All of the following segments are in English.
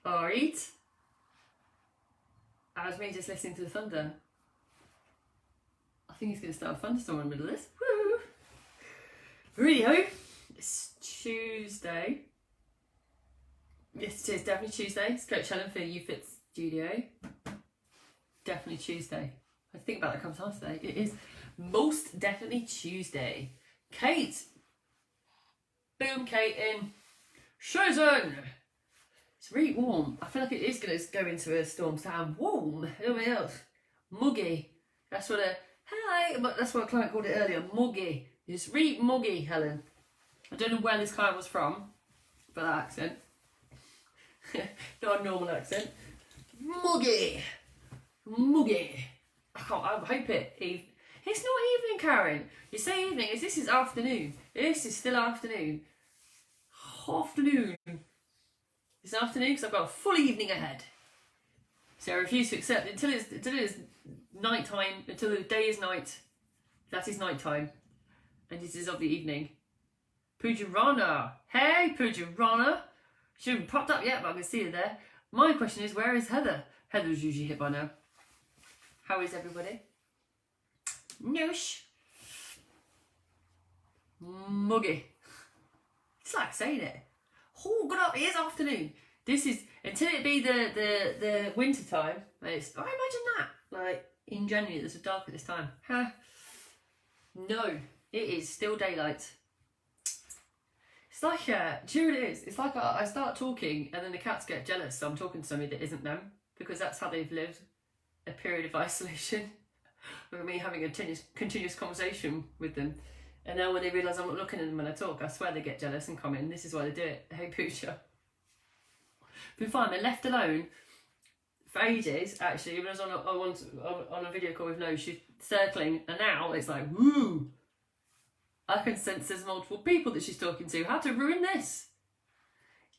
Alright. That was me just listening to the thunder. I think it's going to start a thunderstorm in the middle of this. Woo! Righty-ho. It's Tuesday. Yes, it is definitely Tuesday. It's Coach Helen for UFit Studio. Definitely Tuesday. I think about that a couple times today. It is most definitely Tuesday. Kate. Boom, Kate in. Shozen. It's really warm. I feel like it is going to go into a storm. So I'm warm. Nobody else. Muggy. That's what a client called it earlier. Muggy. It's really muggy, Helen. I don't know where this client was from, but that accent. Not a normal accent. Muggy. Muggy. I hope it's not evening, Karen. You say evening, this is afternoon. This is still afternoon. Afternoon. It's afternoon because I've got a full evening ahead. So I refuse to accept until it's night time, until the day is night. That is night time. And it is of the evening. Poojarana. Hey, Poojarana. She hasn't popped up yet, but I can see her there. My question is, where is Heather? Heather's usually hit by now. How is everybody? Noosh. Muggy. It's like saying it. Oh, good up. It is afternoon. This is, until it be the winter time. It's, I imagine that. Like, in January, it's so dark at this time. Huh? No, it is still daylight. It's like, do you know what it is? It's like I start talking and then the cats get jealous, so I'm talking to somebody that isn't them, because that's how they've lived a period of isolation with me having a continuous conversation with them. And now when they realise I'm not looking at them when I talk, I swear they get jealous and comment, and this is why they do it. Hey, Pooja. Been fine, they're left alone for ages, actually. When I was on a video call with No, she's circling, and now it's like, woo! I can sense there's multiple people that she's talking to. How to ruin this?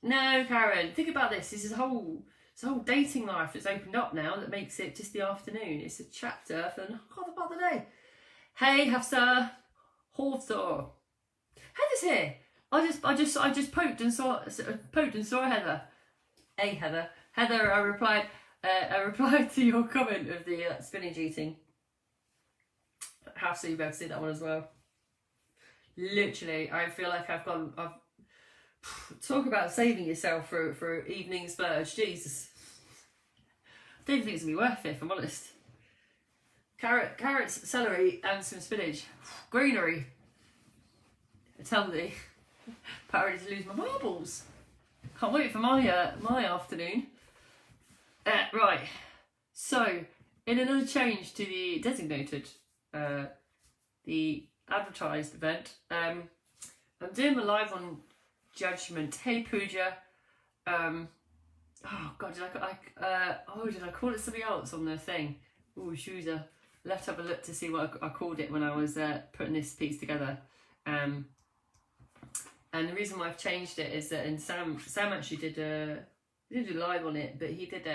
No, Karen, think about this. This is a whole dating life that's opened up now that makes it just the afternoon. It's a chapter for another part of the day. Hey, Hafsa. Hortor. Heather's here. I just poked and saw Heather. Hey, Heather. Heather, I replied to your comment of the spinach eating. Hafsa, you better see that one as well. Literally, I feel like I've talk about saving yourself for evening splurge. Jesus, I don't think it's gonna be worth it, if I'm honest. Carrots, celery, and some spinach. Greenery. I tell thee, about ready to lose my marbles. Can't wait for my afternoon. Right. So, in another change to the designated, the advertised event, I'm doing my live on Judgment. Hey, Pooja. Oh God, did I call it something else on the thing? Oh, Shoozer. Let's have a look to see what I called it when I was putting this piece together. And the reason why I've changed it is that, and Sam actually did a live on it, but he did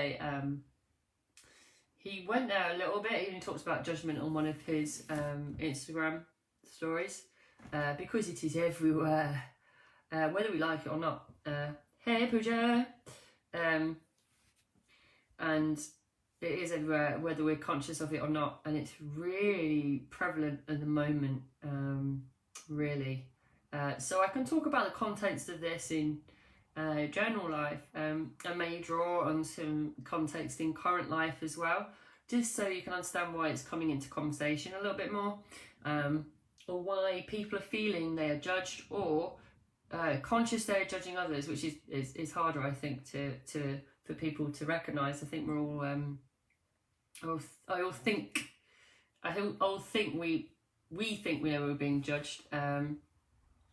he went there a little bit. He even talks about judgment on one of his Instagram stories, because it is everywhere, whether we like it or not. Hey, Pooja. And it is everywhere, whether we're conscious of it or not, and it's really prevalent at the moment, really. So I can talk about the context of this in general life. I may draw on some context in current life as well, just so you can understand why it's coming into conversation a little bit more, or why people are feeling they are judged, or conscious they're judging others, which is harder, I think, for people to recognise. I think we're all I think we think we know we're being judged, even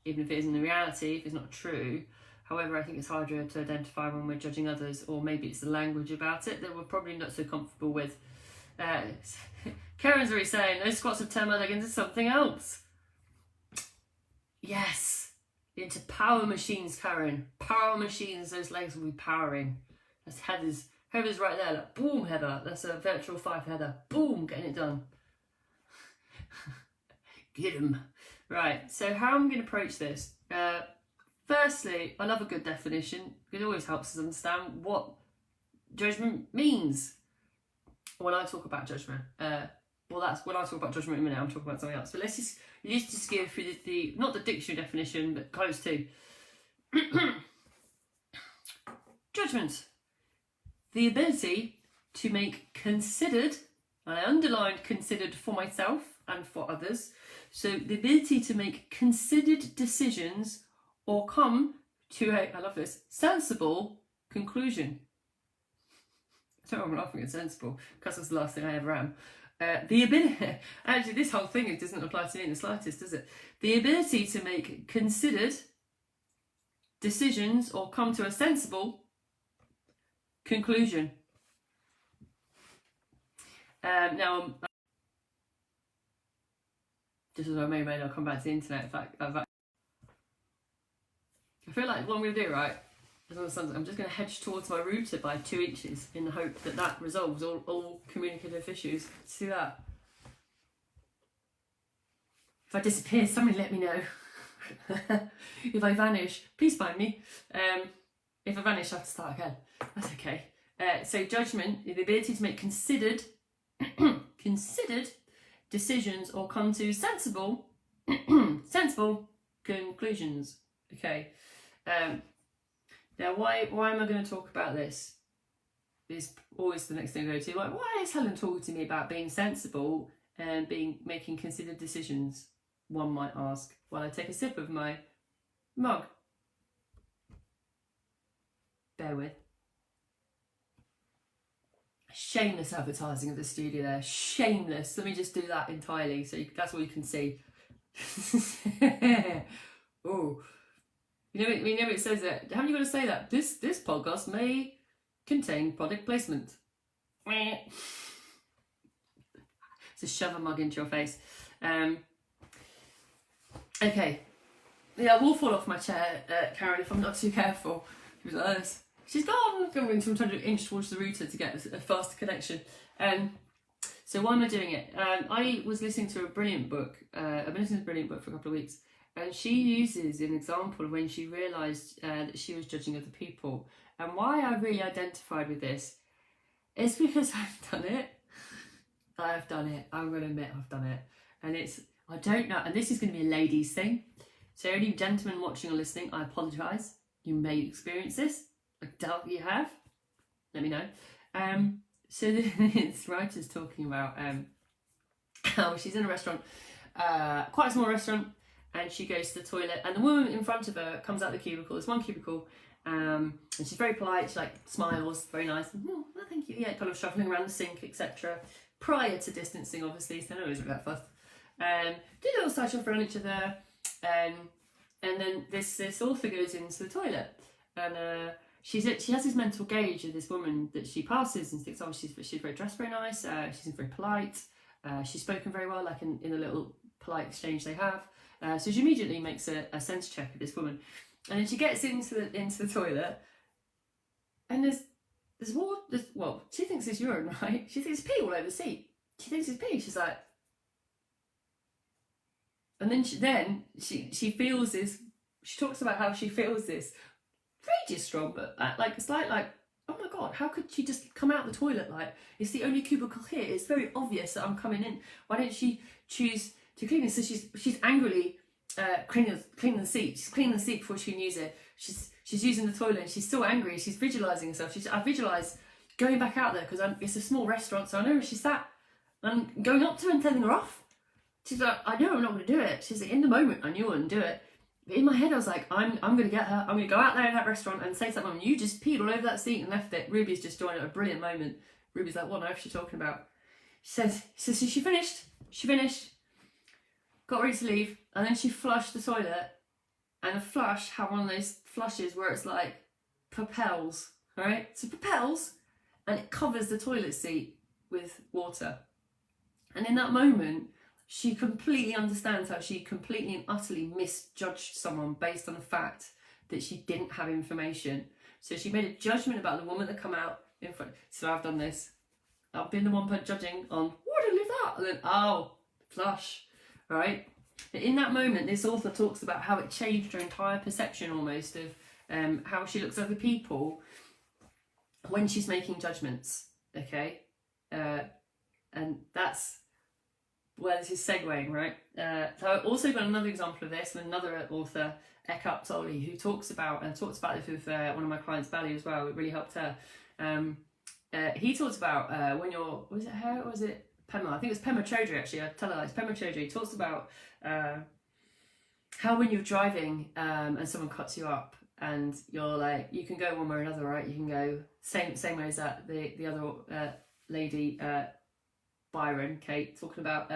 if it isn't the reality, if it's not true. However, I think it's harder to identify when we're judging others, or maybe it's the language about it that we're probably not so comfortable with. Karen's already saying, those squats of 10 leggings is something else. Yes, into power machines, Karen. Power machines, those legs will be powering. That's Heather's right there, like, boom, Heather. That's a virtual 5, Heather. Boom, getting it done. Get him. Right, so how I'm going to approach this. Firstly, I love a good definition. It always helps us understand what judgment means when I talk about judgment. Well, that's when I talk about judgment in a minute, I'm talking about something else. But let's just go through the not the dictionary definition, but close to. Judgment. The ability to make considered, and I underlined considered for myself and for others, so the ability to make considered decisions or come to a, I love this, sensible conclusion. I don't know why I'm laughing at sensible, because that's the last thing I ever am. The ability, actually this whole thing, it doesn't apply to me in the slightest, does it? The ability to make considered decisions or come to a sensible conclusion. Now, just as I may I'll come back to the internet. In fact, I feel like what I'm going to do, right, I'm just going to hedge towards my router by 2 inches in the hope that that resolves all communicative issues. See that? If I disappear, somebody let me know. If I vanish, please find me. If I vanish, I have to start again. That's okay. So judgment, the ability to make considered decisions or come to sensible conclusions. Okay. Now, why am I going to talk about this? Is always the next thing I go to. Like, why is Helen talking to me about being sensible and making considered decisions? One might ask while I take a sip of my mug. Bear with. Shameless advertising of the studio there. Shameless. Let me just do that entirely so that's all you can see. Oh. You know it says that. Haven't you got to say that? This podcast may contain product placement. It's a shove a mug into your face. Okay. Yeah, I will fall off my chair, Karen, if I'm not too careful. She's gone. I'm trying to inch towards the router to get a faster connection. So why am I doing it? I was listening to a brilliant book. I've been listening to a brilliant book for a couple of weeks. And she uses an example of when she realised that she was judging other people. And why I really identified with this is because I've done it. I've done it. I'm going to admit I've done it. And I don't know, and this is going to be a ladies thing. So any gentlemen watching or listening, I apologise. You may experience this. I doubt you have. Let me know. So this writer's talking about how she's in a restaurant, quite a small restaurant, and she goes to the toilet, and the woman in front of her comes out the cubicle. There's one cubicle, and she's very polite. She smiles, very nice. Oh, thank you. Yeah, kind of shuffling around the sink, etc. Prior to distancing, obviously, so no one's that fussed. Do a little side shuffle around each other, and then this author goes into the toilet, and she has this mental gauge of this woman that she passes and thinks, oh, she's very dressed, very nice. She's very polite. She's spoken very well, like in a little polite exchange they have. So she immediately makes a sense check of this woman, and then she gets into the toilet, and there's water. Well, she thinks it's urine, right? She thinks it's pee all over the seat. She thinks it's pee. She's like, and then she feels this. She talks about how she feels this rage strong, but it's like, oh my god, how could she just come out the toilet? Like, it's the only cubicle here. It's very obvious that I'm coming in. Why don't she choose to clean it? So she's angrily cleaning the seat. She's cleaning the seat before she can use it. She's using the toilet, and she's still angry. She's visualising herself. I visualise going back out there because it's a small restaurant, so I know where she's sat. I'm going up to her and telling her off. She's like, I know I'm not going to do it. She's like, in the moment I knew I wouldn't do it. But in my head I was like, I'm going to get her. I'm going to go out there in that restaurant and say to that woman, you just peed all over that seat and left it. Ruby's just joined at a brilliant moment. Ruby's like, what on earth is she talking about? She says, she finished. She finished. Got ready to leave. And then she flushed the toilet. And the flush had one of those flushes where it's like propels, right? So propels, and it covers the toilet seat with water. And in that moment, she completely understands how she completely and utterly misjudged someone based on the fact that she didn't have information. So she made a judgment about the woman that come out in front. So I've done this. I've been the one judging on, what did I leave that? And then, oh, flush, right? But in that moment, this author talks about how it changed her entire perception almost of how she looks at other people. when she's making judgments, okay? And that's where this is segueing, right? So I've also got another example of this from another author, Eckhart Tolle, who talks about this with one of my clients, Bally, as well. It really helped her. He talks about when you're, was it Pema? I think it was Pema Chodri, actually. I tell her it's Pema Chodri. He talks about how when you're driving and someone cuts you up and you're like, you can go one way or another, right? You can go same way as that the other lady, Byron, Kate, talking about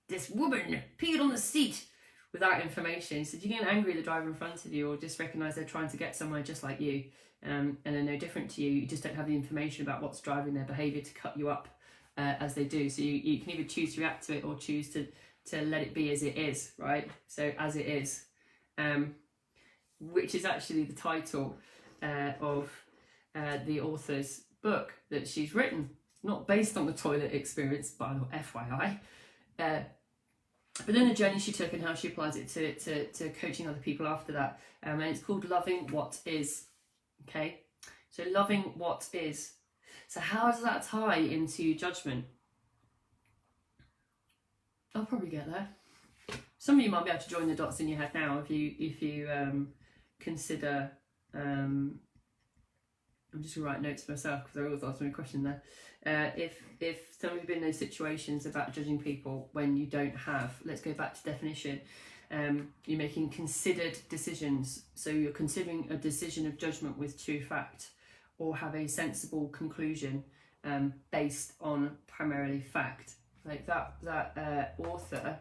this woman peed on the seat without information. He said you get angry at the driver in front of you, or just recognise they're trying to get somewhere just like you, and they're no different to you. You just don't have the information about what's driving their behaviour to cut you up as they do. So you can either choose to react to it or choose to let it be as it is, right? So as it is, which is actually the title of the author's book that she's written, not based on the toilet experience, by the FYI, but then the journey she took and how she applies it to coaching other people after that. And it's called Loving What Is. Okay, so loving what is. So how does that tie into judgment? I'll probably get there. Some of you might be able to join the dots in your head now if you consider. I'm just gonna write notes for myself because I always ask me a question there. If some of you have been in those situations about judging people when you don't have, let's go back to definition. You're making considered decisions, so you're considering a decision of judgment with true fact, or have a sensible conclusion based on primarily fact. Like that author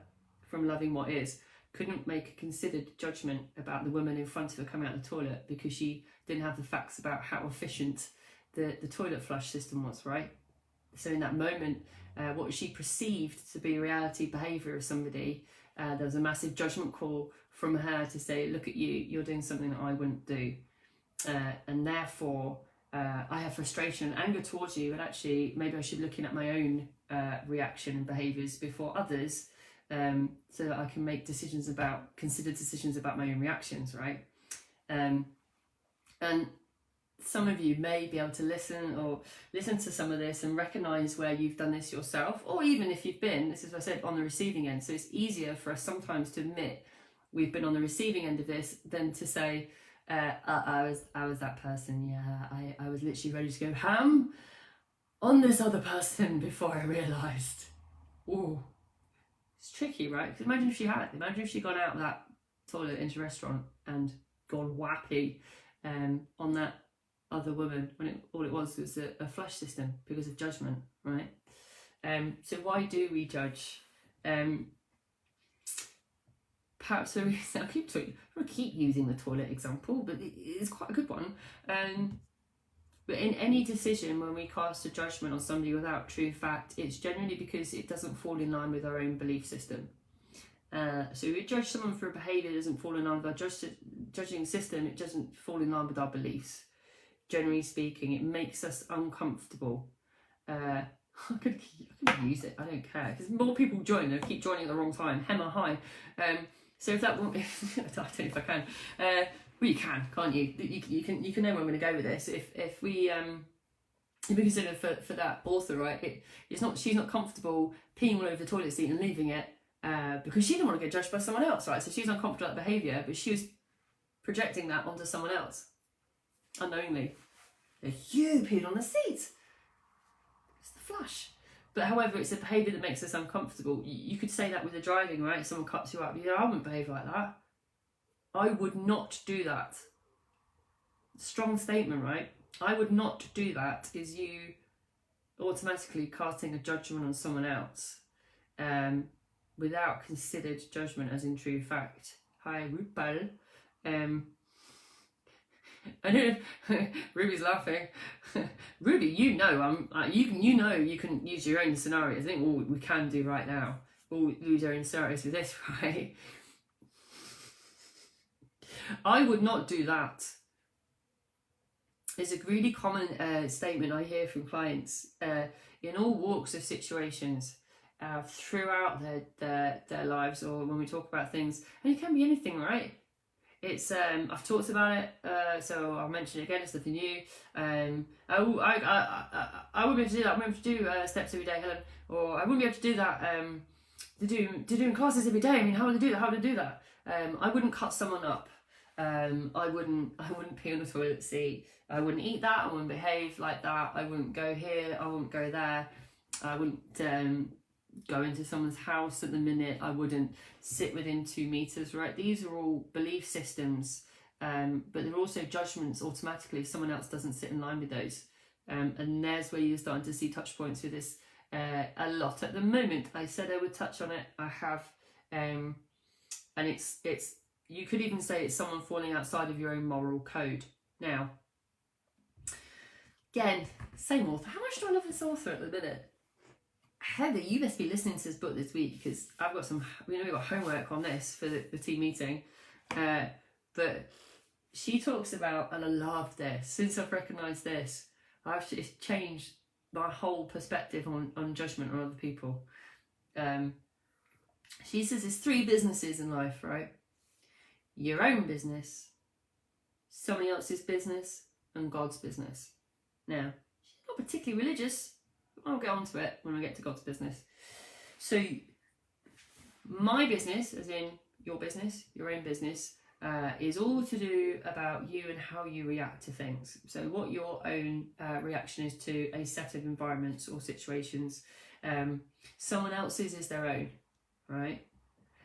from Loving What Is couldn't make a considered judgment about the woman in front of her coming out of the toilet because she didn't have the facts about how efficient the toilet flush system was, right? So in that moment, what she perceived to be reality behaviour of somebody, there was a massive judgment call from her to say, look at you, you're doing something that I wouldn't do. And therefore, I have frustration and anger towards you, and actually maybe I should be looking at my own reaction and behaviours before others, so that I can make considered decisions about my own reactions, right? And some of you may be able to listen to some of this and recognise where you've done this yourself, or even if you've been, this is what I said, on the receiving end. So it's easier for us sometimes to admit we've been on the receiving end of this than to say, I was that person, yeah, I was literally ready to go ham on this other person before I realised. Ooh, it's tricky, right? Because imagine if she'd gone out of that toilet into a restaurant and gone wappy on that other woman when all it was a flush system because of judgment, right? So why do we judge? Perhaps I keep using the toilet example, but it's quite a good one. But in any decision, when we cast a judgment on somebody without true fact, it's generally because it doesn't fall in line with our own belief system. So we judge someone for a behaviour that doesn't fall in line with our judging system. It doesn't fall in line with our beliefs. Generally speaking, it makes us uncomfortable. I could use it, I don't care, because more people join, they keep joining at the wrong time. Hemmer high. So if that won't, I don't know if I can. Well, you can, can't you? You can know where I'm going to go with this. If we consider for that author, right? She's not comfortable peeing all over the toilet seat and leaving it because she didn't want to get judged by someone else, right? So she's uncomfortable with that behaviour, but she was projecting that onto someone else unknowingly. You peed on the seat. It's the flush. But however, it's a behaviour that makes us uncomfortable. You could say that with the driving, right? Someone cuts you up. Yeah, I wouldn't behave like that. I would not do that. Strong statement, right? I would not do that is you automatically casting a judgment on someone else without considered judgment as in true fact. Hi, Gribble. I know Ruby's laughing. Ruby, you can use your own scenarios. I think all we can do right now, we'll use our own scenarios with this, right? I would not do that. It's a really common statement I hear from clients in all walks of situations throughout their lives, or when we talk about things, and it can be anything, right? It's I've talked about it, so I'll mention it again. It's nothing new. I wouldn't be able to do that. I wouldn't be able to do steps every day, Helen, or I wouldn't be able to do that. To doing classes every day. I mean, how would I do that? How would I do that? I wouldn't cut someone up. I wouldn't pee on the toilet seat. I wouldn't eat that. I wouldn't behave like that. I wouldn't go here. I wouldn't go there. I wouldn't go into someone's house at the minute. I wouldn't sit within 2 meters, right? These are all belief systems, but they're also judgments automatically if someone else doesn't sit in line with those. And there's where you're starting to see touch points with this a lot at the moment. I said I would touch on it. I have, and it's you could even say it's someone falling outside of your own moral code. Now, again, same author. How much do I love this author at the minute? Heather, you must be listening to this book this week, because I've got we've got homework on this for the team meeting. But she talks about, and I love this, since I've recognised this, it's changed my whole perspective on judgment on other people. She says there's 3 businesses in life, right? Your own business, somebody else's business, and God's business. Now, she's not particularly religious. I'll get onto it when I get to God's business. So, my business, as in your business, your own business, is all to do about you and how you react to things. So, what your own reaction is to a set of environments or situations. Someone else's is their own, right?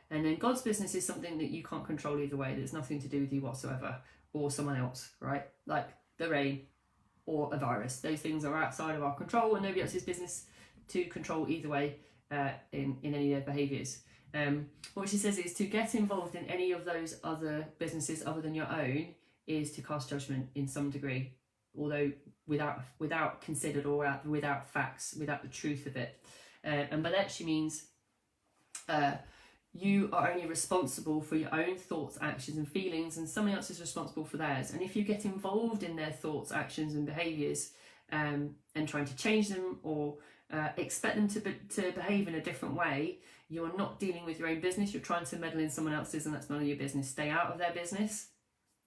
And then God's business is something that you can't control either way. There's nothing to do with you whatsoever, or someone else, right? Like the rain or a virus. Those things are outside of our control, and nobody else's business to control either way in any of their behaviours. What she says is to get involved in any of those other businesses other than your own is to cast judgment in some degree, although without considered or without facts, without the truth of it. And by that she means you are only responsible for your own thoughts, actions and feelings, and someone else is responsible for theirs. And if you get involved in their thoughts, actions and behaviours and trying to change them or expect them to behave in a different way, you are not dealing with your own business. You're trying to meddle in someone else's, and that's none of your business. Stay out of their business.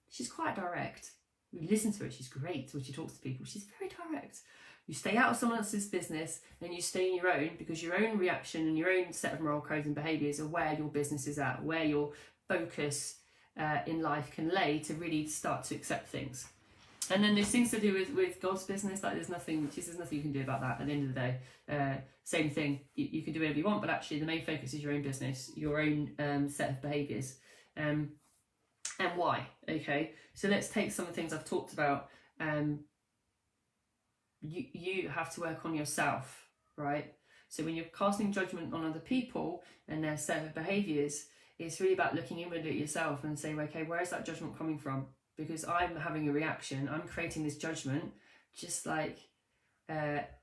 She's quite direct. You listen to her, she's great when she talks to people. She's very direct. You stay out of someone else's business and you stay in your own, because your own reaction and your own set of moral codes and behaviours are where your business is at, where your focus in life can lay to really start to accept things. And then there's things to do with God's business, like there's nothing you can do about that at the end of the day. Same thing, you can do whatever you want, but actually the main focus is your own business, your own set of behaviours. And why? Okay, so let's take some of the things I've talked about. You have to work on yourself, right? So when you're casting judgment on other people and their set of behaviours, it's really about looking inward at yourself and saying, okay, where is that judgment coming from? Because I'm having a reaction, I'm creating this judgment, just like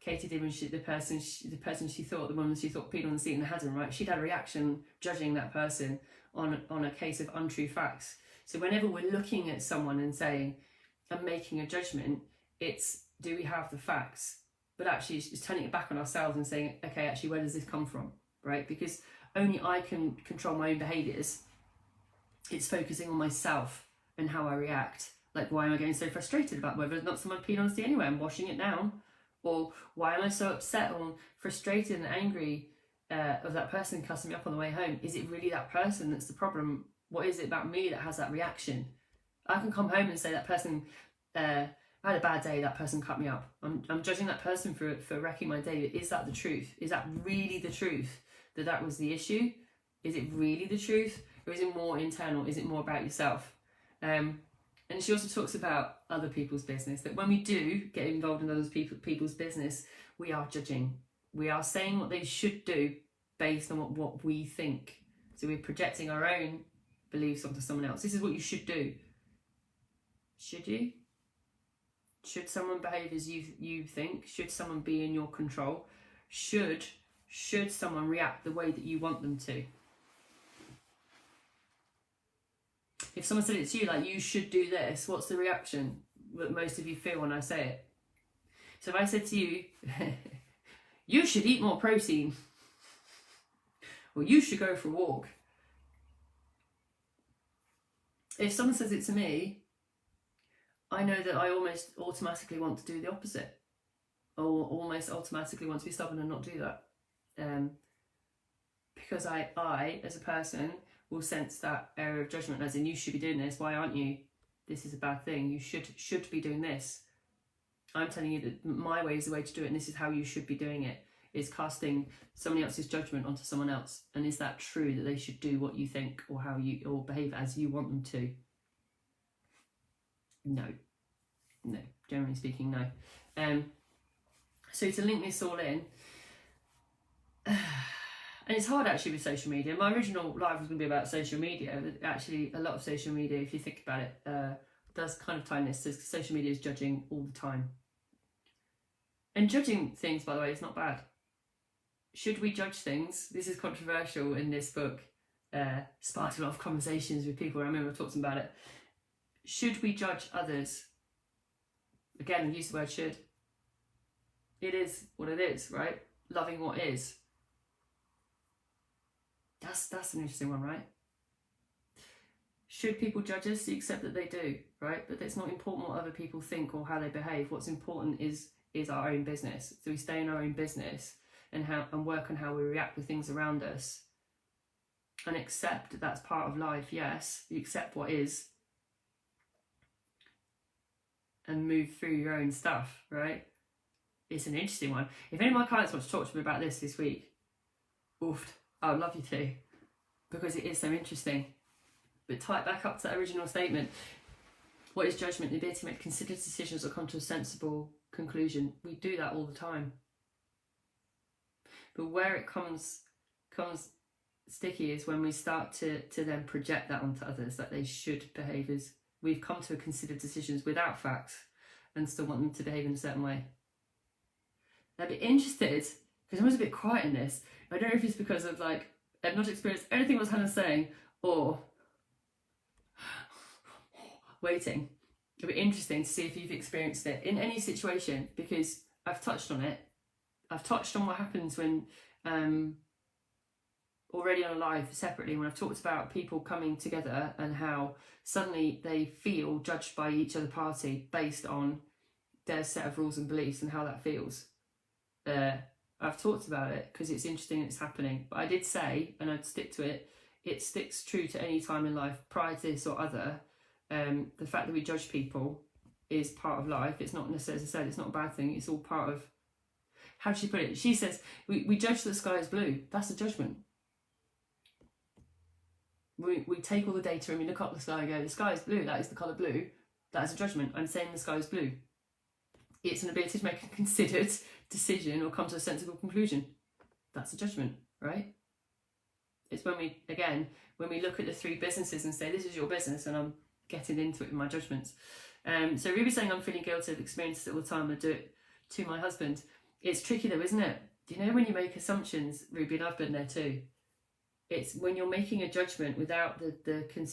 Katie did when the person she thought, the woman she thought peed on the seat and hadn't, right? She'd had a reaction judging that person on a case of untrue facts. So whenever we're looking at someone and saying, I'm making a judgment, it's, do we have the facts? But actually it's turning it back on ourselves and saying, okay, actually, where does this come from, right? Because only I can control my own behaviours. It's focusing on myself and how I react. Like, why am I getting so frustrated about whether or not someone peed on the seat anyway? I'm washing it down. Or why am I so upset or frustrated and angry of that person cussing me up on the way home? Is it really that person that's the problem? What is it about me that has that reaction? I can come home and say that person... I had a bad day, that person cut me up. I'm judging that person for wrecking my day. Is that the truth? Is that really the truth? That was the issue? Is it really the truth? Or is it more internal? Is it more about yourself? And she also talks about other people's business, that when we do get involved in other people's business, we are judging. We are saying what they should do based on what we think. So we're projecting our own beliefs onto someone else. This is what you should do. Should you? Should someone behave as you think? Should someone be in your control? Should someone react the way that you want them to? If someone said it to you, like, you should do this, what's the reaction that most of you feel when I say it? So if I said to you, you should eat more protein, or you should go for a walk, if someone says it to me, I know that I almost automatically want to do the opposite, or almost automatically want to be stubborn and not do that. Because I, as a person, will sense that area of judgment, as in, you should be doing this, why aren't you? This is a bad thing, you should be doing this. I'm telling you that my way is the way to do it, and this is how you should be doing it. Is casting somebody else's judgment onto someone else. And is that true, that they should do what you think, or how you, or behave as you want them to? No, generally speaking, no. So to link this all in, and it's hard actually with social media. My original live was going to be about social media, but actually a lot of social media, if you think about it, does kind of tie in this, because social media is judging all the time. And judging things, by the way, is not bad. Should we judge things? This is controversial in this book. Sparked a lot of conversations with people. I remember talking about it. Should we judge others? Again, I use the word should. It is what it is, right? Loving what is. That's an interesting one, right? Should people judge us? You accept that they do, right? But it's not important what other people think or how they behave. What's important is our own business. So we stay in our own business and work on how we react with things around us, and accept that that's part of life. Yes, you accept what is, and move through your own stuff, right? It's an interesting one. If any of my clients want to talk to me about this week, oof, I would love you to, because it is so interesting. But tie it back up to that original statement. What is judgment? The ability to make considered decisions or come to a sensible conclusion. We do that all the time. But where it comes sticky is when we start to then project that onto others, that they should behave as we've come to a considered decisions without facts, and still want them to behave in a certain way. I'd be interested, because I was a bit quiet in this. I don't know if it's because of I've not experienced anything what Helen's saying, or waiting. It'll be interesting to see if you've experienced it in any situation, because I've touched on it. I've touched on what happens when, already on a live separately, when I've talked about people coming together and how suddenly they feel judged by each other party based on their set of rules and beliefs and how that feels. I've talked about it because it's interesting and it's happening. But I did say, and I'd stick to it, it sticks true to any time in life prior to this or other. The fact that we judge people is part of life. It's not necessarily, as I said, it's not a bad thing. It's all part of, how does she put it? She says, we judge the sky is blue. That's a judgment. We take all the data and we look up the sky and go, the sky is blue, that is the colour blue. That is a judgment. I'm saying the sky is blue. It's an ability to make a considered decision or come to a sensible conclusion. That's a judgment, right? It's when we look at the three businesses and say, this is your business and I'm getting into it with my judgments. So Ruby's saying, I'm feeling guilty, I've experienced it all the time, I do it to my husband. It's tricky though, isn't it? You know, when you make assumptions, Ruby, and I've been there too, it's when you're making a judgment without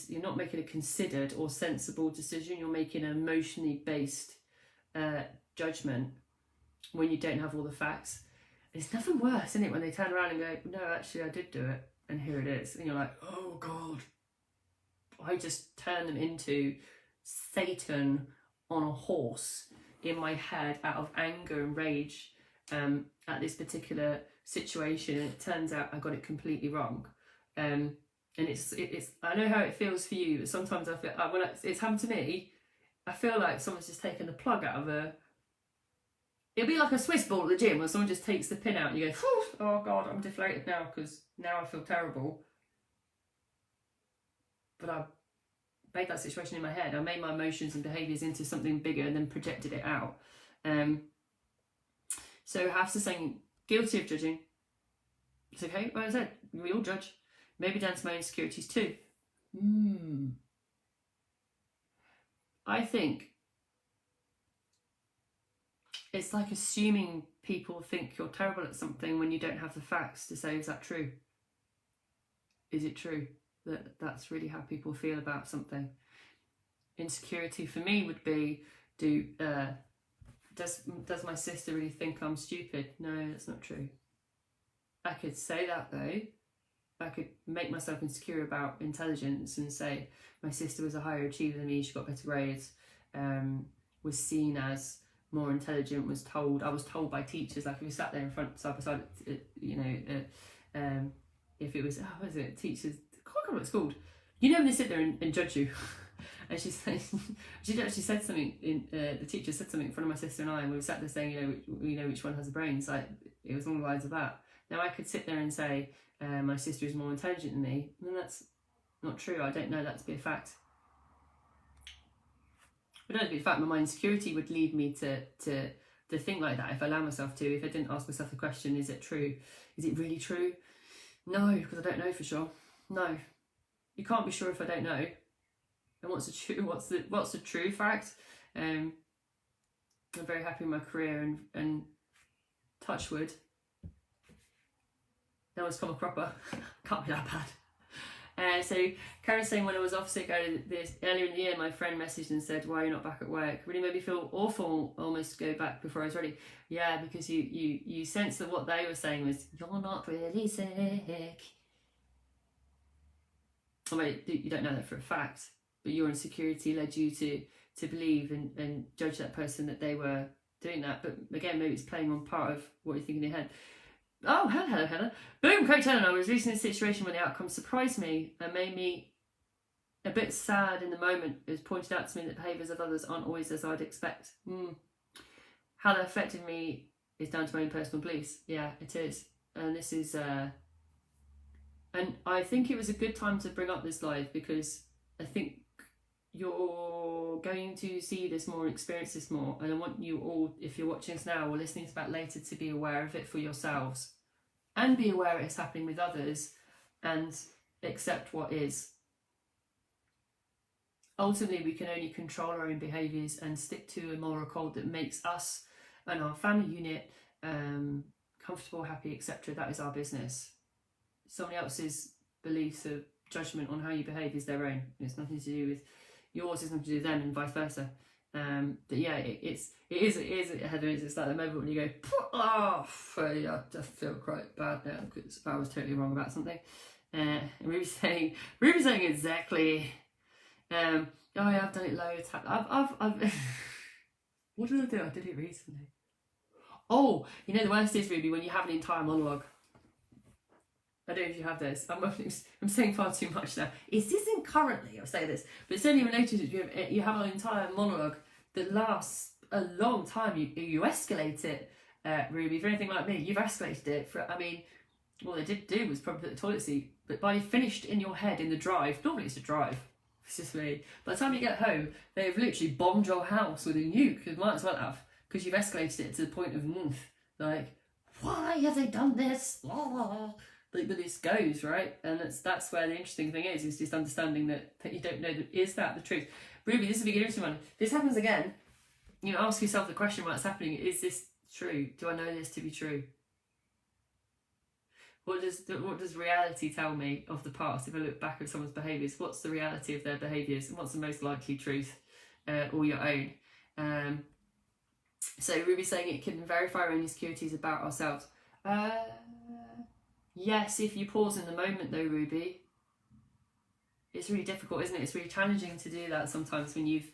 you're not making a considered or sensible decision, you're making an emotionally based judgment when you don't have all the facts. It's nothing worse, isn't it, when they turn around and go, no, actually I did do it and here it is, and you're like, oh God, I just turned them into Satan on a horse in my head out of anger and rage at this particular situation, and it turns out I got it completely wrong. And it's I know how it feels for you, but sometimes I feel when it's happened to me, I feel like someone's just taken the plug out of it'll be like a Swiss ball at the gym where someone just takes the pin out and you go, oh God, I'm deflated now because now I feel terrible. But I made that situation in my head. I made my emotions and behaviours into something bigger and then projected it out. So Hafsa's saying, guilty of judging. It's okay, like I said, we all judge. Maybe down to my insecurities too. I think it's like assuming people think you're terrible at something when you don't have the facts to say, is that true? Is it true that that's really how people feel about something? Insecurity for me would be, does my sister really think I'm stupid? No, that's not true. I could say that though, I could make myself insecure about intelligence and say my sister was a higher achiever than me, she got better grades, was seen as more intelligent, I was told by teachers, like if we sat there in front side by side, if it was, what is it, teachers, I can't remember what it's called. You know when they sit there and judge you. And she actually said something, the teacher said something in front of my sister and I, and we were sat there saying, we know which one has the brains, like it was along the lines of that. Now I could sit there and say, my sister is more intelligent than me, and that's not true. I don't know that to be a fact. I don't know to be a fact, but my insecurity would lead me to think like that if I allow myself to, if I didn't ask myself the question, is it true? Is it really true? No, because I don't know for sure. No. You can't be sure if I don't know. And what's the true fact? I'm very happy in my career and touch wood. No one's come a cropper. Can't be that bad. So Karen's saying, when I was off sick earlier in the year, my friend messaged and said, why are you not back at work? Really made me feel awful, almost to go back before I was ready. Yeah, because you sense that what they were saying was, you're not really sick. I mean, you don't know that for a fact, but your insecurity led you to believe and judge that person that they were doing that. But again, maybe it's playing on part of what you think in your head. Oh, hello. Boom, Coach Helen. I was recently in a situation where the outcome surprised me and made me a bit sad in the moment. It was pointed out to me that behaviours of others aren't always as I'd expect. How that affected me is down to my own personal beliefs. Yeah, it is. And this is... and I think it was a good time to bring up this live, because I think you're going to see this more and experience this more, and I want you all, if you're watching this now or listening to that later, to be aware of it for yourselves and be aware it's happening with others and accept what is. Ultimately, we can only control our own behaviours and stick to a moral code that makes us and our family unit comfortable, happy, etc. That is our business. Somebody else's beliefs or judgment on how you behave is their own. It's nothing to do with yours, it's nothing to do with them, and vice versa. But yeah, it is Heather, it's like the moment when you go, oh, I just feel quite bad now because I was totally wrong about something. And Ruby's saying exactly. Oh yeah, I've done it loads. I've what did I do? I did it recently. Oh, you know the worst is, Ruby, when you have an entire monologue. I don't know if you have this. I'm saying far too much now. It isn't currently, I'll say this, but certainly related to you have an entire monologue that lasts a long time. You escalate it, Ruby. If you're anything like me, you've escalated it for, I mean, what they did do was probably put the toilet seat, but by finished in your head in the drive, normally it's a drive, it's just me. By the time you get home, they've literally bombed your house with a nuke. It might as well have, because you've escalated it to the point of like, why have they done this? But this goes, right? And that's where the interesting thing is just understanding that you don't know that is that the truth. Ruby, this is a big interesting one. This happens again. Ask yourself the question, what's happening? Is this true? Do I know this to be true? What does reality tell me of the past? If I look back at someone's behaviours, what's the reality of their behaviours, and what's the most likely truth, or your own? So Ruby's saying it can verify our own insecurities about ourselves. Yes, if you pause in the moment though, Ruby. It's really difficult, isn't it? It's really challenging to do that sometimes when you've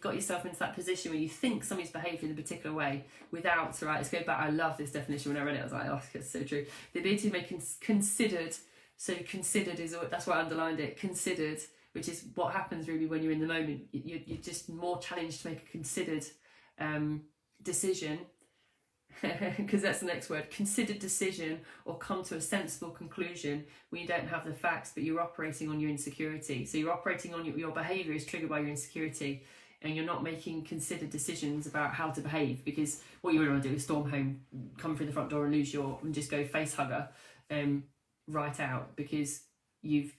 got yourself into that position where you think somebody's behaved in a particular way without, right, let's go back, I love this definition. When I read it, I was like, oh, it's so true. The ability to make considered, so considered is, that's why I underlined it, considered, which is what happens really when you're in the moment. You're just more challenged to make a considered decision, because that's the next word, considered decision, or come to a sensible conclusion when you don't have the facts, but you're operating on your insecurity. So you're operating on your behaviour is triggered by your insecurity, and you're not making considered decisions about how to behave, because what you really want to do is storm home, come through the front door and and just go face hugger right out, because you've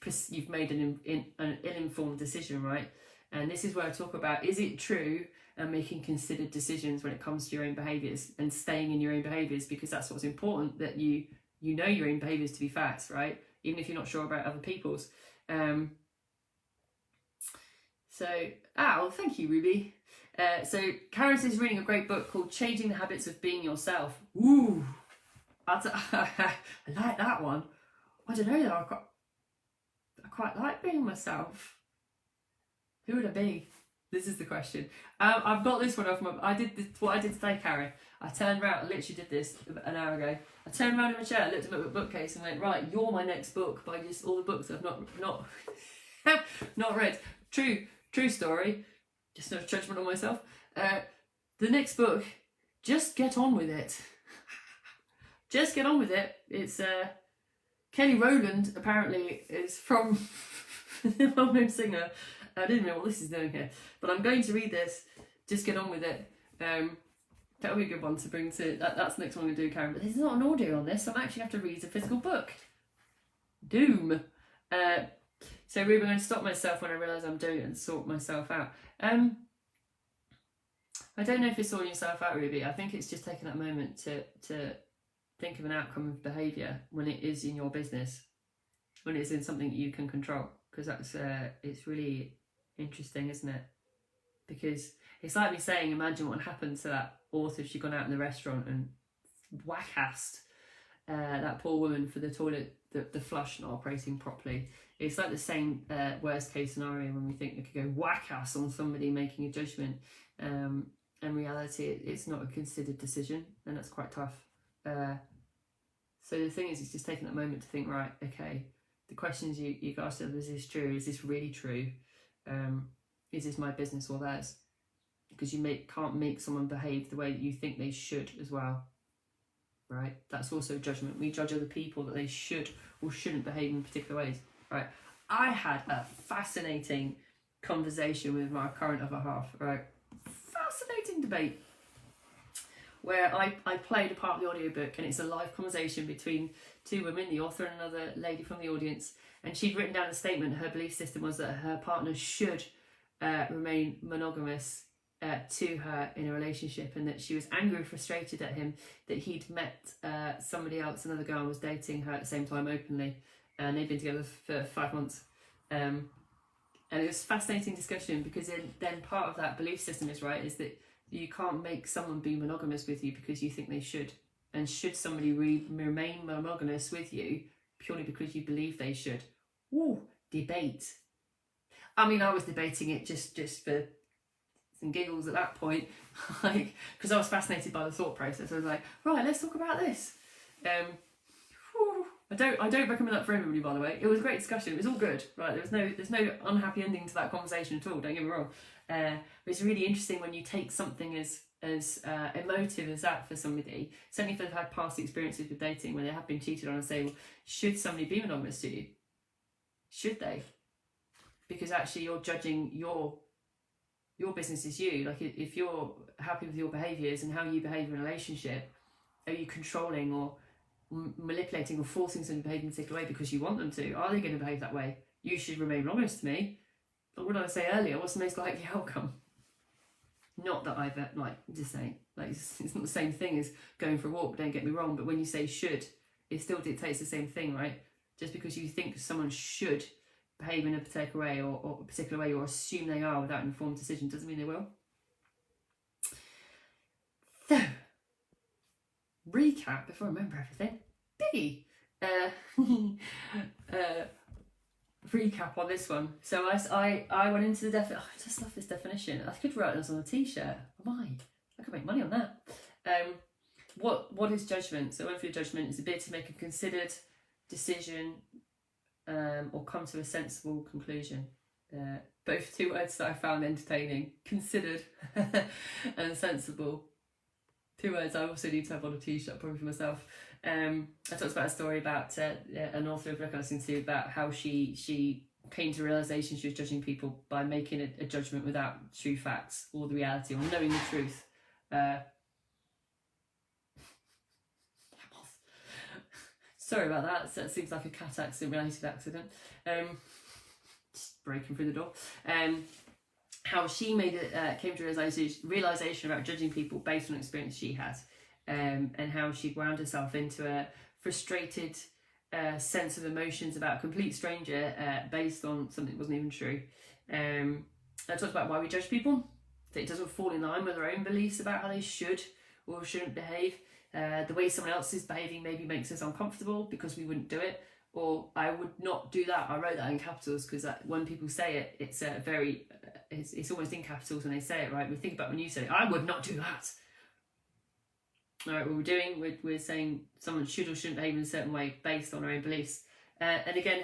made an ill-informed decision, right? And this is where I talk about, is it true, and making considered decisions when it comes to your own behaviours and staying in your own behaviours, because that's what's important, that you know your own behaviours to be facts, right? Even if you're not sure about other people's. Thank you, Ruby. So Karen is reading a great book called Changing the Habits of Being Yourself. Ooh, I like that one. I don't know though, I quite like being myself. Who would I be? This is the question. I've got this one off I did this, what I did today, Carrie. I turned around, I literally did this an hour ago. I turned around in my chair, looked at my bookcase and went, right, you're my next book by just all the books I've not not read. True story. Just no judgment on myself. The next book, just get on with it. Just get on with it. It's Kelly Rowland, apparently, is from the well-known singer. I didn't know what this is doing here, but I'm going to read this. Just get on with it. That'll be a good one to bring to. That's the next one I'm going to do, Karen. But there's not an audio on this, so I'm actually going to have to read a physical book. Doom. So we're going to stop myself when I realise I'm doing it and sort myself out. I don't know if it's sorting yourself out, Ruby. I think it's just taking that moment to think of an outcome of behaviour when it is in your business, when it's in something that you can control, because that's it's really interesting, isn't it? Because it's like me saying, imagine what happened to that author if she'd gone out in the restaurant and whack-assed that poor woman for the toilet, the flush not operating properly. It's like the same worst case scenario when we think we could go whack-ass on somebody making a judgment. In reality, it's not a considered decision, and that's quite tough. So the thing is, it's just taking that moment to think, right, okay, the questions you asked yourself, is this true? Is this really true? Is this my business or theirs? Because you can't make someone behave the way that you think they should as well, right? That's also judgment. We judge other people that they should or shouldn't behave in particular ways, right? I had a fascinating conversation with my current other half, right? Fascinating debate where I played a part of the audiobook, and it's a live conversation between two women, the author and another lady from the audience, and she'd written down a statement. Her belief system was that her partner should remain monogamous to her in a relationship, and that she was angry and frustrated at him that he'd met somebody else, another girl, was dating her at the same time openly, and they'd been together for 5 months. And it was a fascinating discussion, because then part of that belief system is that you can't make someone be monogamous with you because you think they should. And should somebody remain monogamous with you purely because you believe they should? Ooh, debate. I mean, I was debating it just for some giggles at that point, because I was fascinated by the thought process. I was like, right, let's talk about this. I don't recommend that for everybody, by the way. It was a great discussion. It was all good, right? There's no unhappy ending to that conversation at all. Don't get me wrong. But it's really interesting when you take something as emotive as that for somebody. Certainly if they've had past experiences with dating where they have been cheated on, and say, well, should somebody be monogamous to you? Should they? Because actually you're judging your business is you. Like, if you're happy with your behaviours and how you behave in a relationship, are you controlling or manipulating or forcing someone to behave in a particular way because you want them to? Are they going to behave that way? You should remain monogamous to me. But what did I say earlier? What's the most likely outcome? Not that I've, just saying, it's not the same thing as going for a walk, don't get me wrong, but when you say should, it still dictates the same thing, right? Just because you think someone should behave in a particular way or a particular way, or assume they are without an informed decision, doesn't mean they will. So, recap before I remember everything. Biggie! Recap on this one. So I went into the definition. I just love this definition. I could write this on a t-shirt. I could make money on that. What is judgment? So, for judgment is the ability to make a considered decision or come to a sensible conclusion. Both two words that I found entertaining: considered and sensible. Two words I also need to have on a t-shirt, probably for myself. I talked about a story about an author of book I listened to about how she came to realisation she was judging people by making a judgment without true facts or the reality or knowing the truth. Sorry about that. That seems like a cat accident related accident. Just breaking through the door. How she came to realisation about judging people based on experience she had. And how she wound herself into a frustrated sense of emotions about a complete stranger based on something that wasn't even true. I talked about why we judge people, that it doesn't fall in line with our own beliefs about how they should or shouldn't behave. The way someone else is behaving maybe makes us uncomfortable because we wouldn't do it, or I would not do that. I wrote that in capitals because when people say it, it's it's almost in capitals when they say it, right? We think about when you say, I would not do that. All right, what we're saying someone should or shouldn't behave in a certain way based on our own beliefs. And again,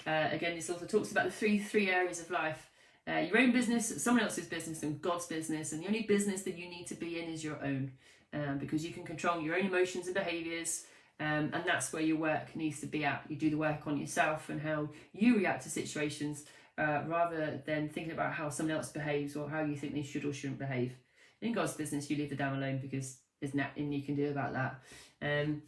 again, this also talks about the three areas of life. Your own business, someone else's business, and God's business. And the only business that you need to be in is your own, because you can control your own emotions and behaviours, and that's where your work needs to be at. You do the work on yourself and how you react to situations, rather than thinking about how someone else behaves or how you think they should or shouldn't behave. In God's business, you leave the damn alone, because there's nothing you can do about that. And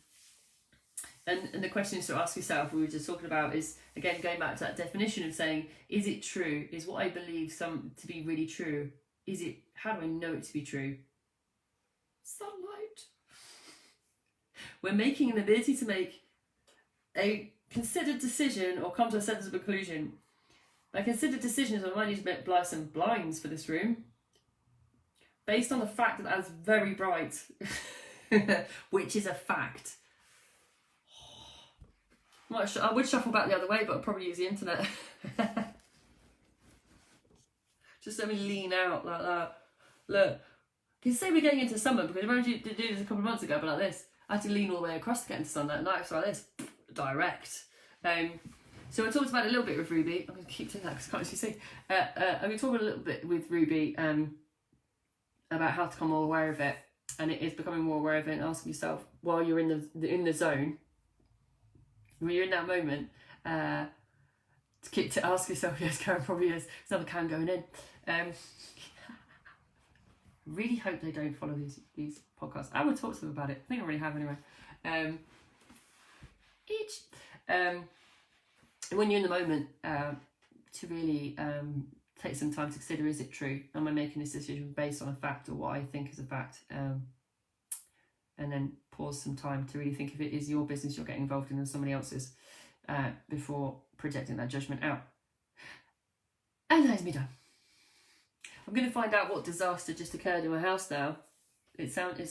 the questions to ask yourself, we were just talking about, is again going back to that definition of saying, is it true? Is what I believe to be really true? Is it? How do I know it to be true? Sunlight. We're making an ability to make a considered decision or come to a sense of conclusion. My considered decision is I might need to apply some blinds for this room, based on the fact that that's very bright, which is a fact. I would shuffle back the other way, but I'd probably use the internet. Just let me lean out like that. Look, you can say we're getting into summer, because I remember you did this a couple of months ago, but like this. I had to lean all the way across to get into sunlight, and like this, direct. So I talked about it a little bit with Ruby. I'm going to keep doing that because I can't actually see. I'm going to talk a little bit with Ruby about how to become more aware of it, and it is becoming more aware of it and asking yourself while you're in the zone, when you're in that moment, to ask yourself. Yes, Karen probably is. There's another can going in. Really hope they don't follow these podcasts. I would talk to them about it. I think I already have anyway. When you're in the moment, to really take some time to consider, is it true? Am I making this decision based on a fact or what I think is a fact? And then pause some time to really think if it is your business you're getting involved in or somebody else's, before projecting that judgment out. And that is me done. I'm going to find out what disaster just occurred in my house now. It sounded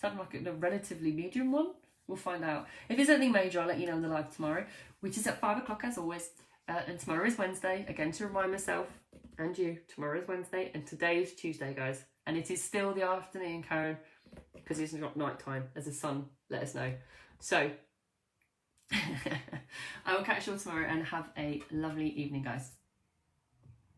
like a relatively medium one. We'll find out. If it's anything major, I'll let you know on the live tomorrow, which is at 5 o'clock as always. And tomorrow is Wednesday. Again, to remind myself and you, tomorrow is Wednesday and today is Tuesday, guys. And it is still the afternoon, Karen, because it's not night time, as the sun let us know. So, I will catch you all tomorrow and have a lovely evening, guys.